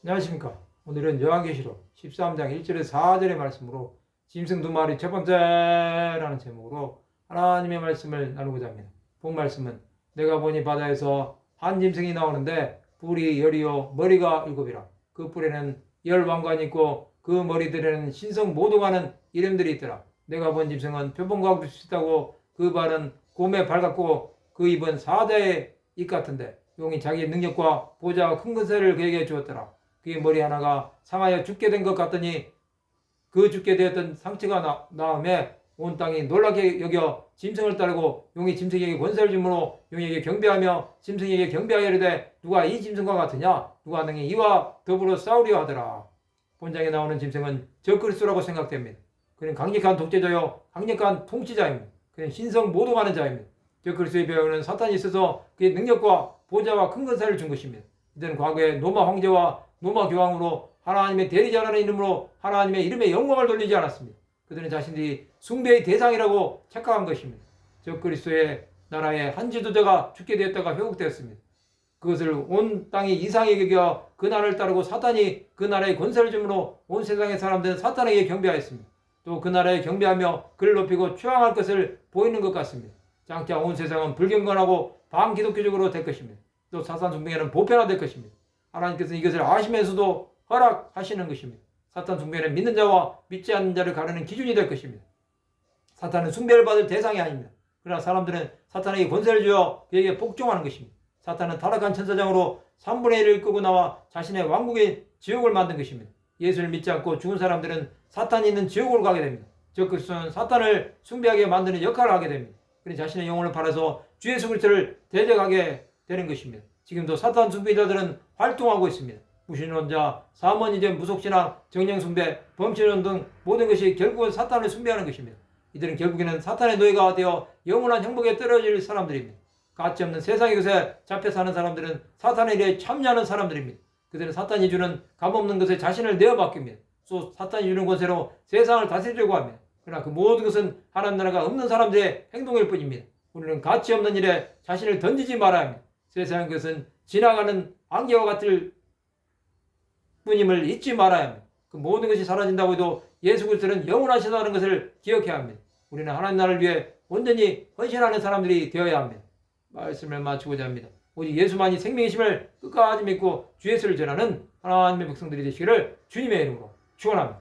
안녕하십니까. 오늘은 요한계시록 13장 1절에서 4절의 말씀으로 짐승 두 마리 첫 번째라는 제목으로 하나님의 말씀을 나누고자 합니다. 본 말씀은 내가 보니 바다에서 한 짐승이 나오는데 뿔이 열이요 머리가 일곱이라. 그 뿔에는 열 왕관이 있고 그 머리들에는 신성 모독하는 이름들이 있더라. 내가 본 짐승은 표범과 비슷하고 그 발은 곰의 발 같고 그 입은 사자의 입 같은데 용이 자기의 능력과 보좌와 큰 권세를 그에게 주었더라. 그의 머리 하나가 상하여 죽게 된 것 같더니 그 죽게 되었던 상처가 나음에 온 땅이 놀랍게 여겨 짐승을 따르고 용이 짐승에게 권세를 주므로 용에게 경배하며 짐승에게 경배하여 이르되 누가 이 짐승과 같으냐 누가 능히 이와 더불어 싸우려 하더라. 본장에 나오는 짐승은 적그리스도라고 생각됩니다. 그는 강력한 독재자요 강력한 통치자입니다. 그는 신성 모독하는 자입니다. 적그리스도의 배후에는 사탄이 있어서 그의 능력과 보좌와 큰 권세를 준 것입니다. 이들은 과거에 로마 황제와 로마 교황으로 하나님의 대리자라는 이름으로 하나님의 이름에 영광을 돌리지 않았습니다. 그들은 자신들이 숭배의 대상이라고 착각한 것입니다. 적그리스도의 나라의 한 지도자가 죽게 되었다가 회복되었습니다. 그것을 온 땅이 이상하게 여겨 그 나라를 따르고 사탄이 그 나라에 권세를 주므로 온 세상의 사람들은 사탄에게 경배하였습니다. 또 그 나라에 경배하며 그를 높이고 추앙할 것을 보이는 것 같습니다. 장차 온 세상은 불경건하고 반기독교적으로 될 것입니다. 또 사탄 숭배는 보편화될 것입니다. 하나님께서는 이것을 아시면서도 허락하시는 것입니다. 사탄 숭배는 믿는 자와 믿지 않는 자를 가르는 기준이 될 것입니다. 사탄은 숭배를 받을 대상이 아닙니다. 그러나 사람들은 사탄에게 권세를 주어 그에게 복종하는 것입니다. 사탄은 타락한 천사장으로 3분의 1을 끄고 나와 자신의 왕국인 지옥을 만든 것입니다. 예수를 믿지 않고 죽은 사람들은 사탄이 있는 지옥으로 가게 됩니다. 적그리스도는 사탄을 숭배하게 만드는 역할을 하게 됩니다. 그는 자신의 영혼을 팔아서 주 예수 그리스도를 대적하게 되는 것입니다. 지금도 사탄 숭배자들은 활동하고 있습니다. 무신론자, 사모니즘, 무속신앙, 정령숭배, 범신론 등 모든 것이 결국은 사탄을 숭배하는 것입니다. 이들은 결국에는 사탄의 노예가 되어 영원한 행복에 떨어질 사람들입니다. 가치없는 세상의 것에 잡혀 사는 사람들은 사탄의 일에 참여하는 사람들입니다. 그들은 사탄이 주는 값없는 것에 자신을 내어 맡깁니다. 또 사탄이 주는 권세로 세상을 다스리려고 합니다. 그러나 그 모든 것은 하나님 나라가 없는 사람들의 행동일 뿐입니다. 우리는 가치없는 일에 자신을 던지지 말아야 합니다. 세상의 것은 지나가는 안개와 같을 뿐임을 잊지 말아야 합니다. 그 모든 것이 사라진다고 해도 예수 그리스도는 영원하시다는 것을 기억해야 합니다. 우리는 하나님 나라를 위해 온전히 헌신하는 사람들이 되어야 합니다. 말씀을 마치고자 합니다. 오직 예수만이 생명이심을 끝까지 믿고 주 예수를 전하는 하나님의 백성들이 되시기를 주님의 이름으로 축원합니다.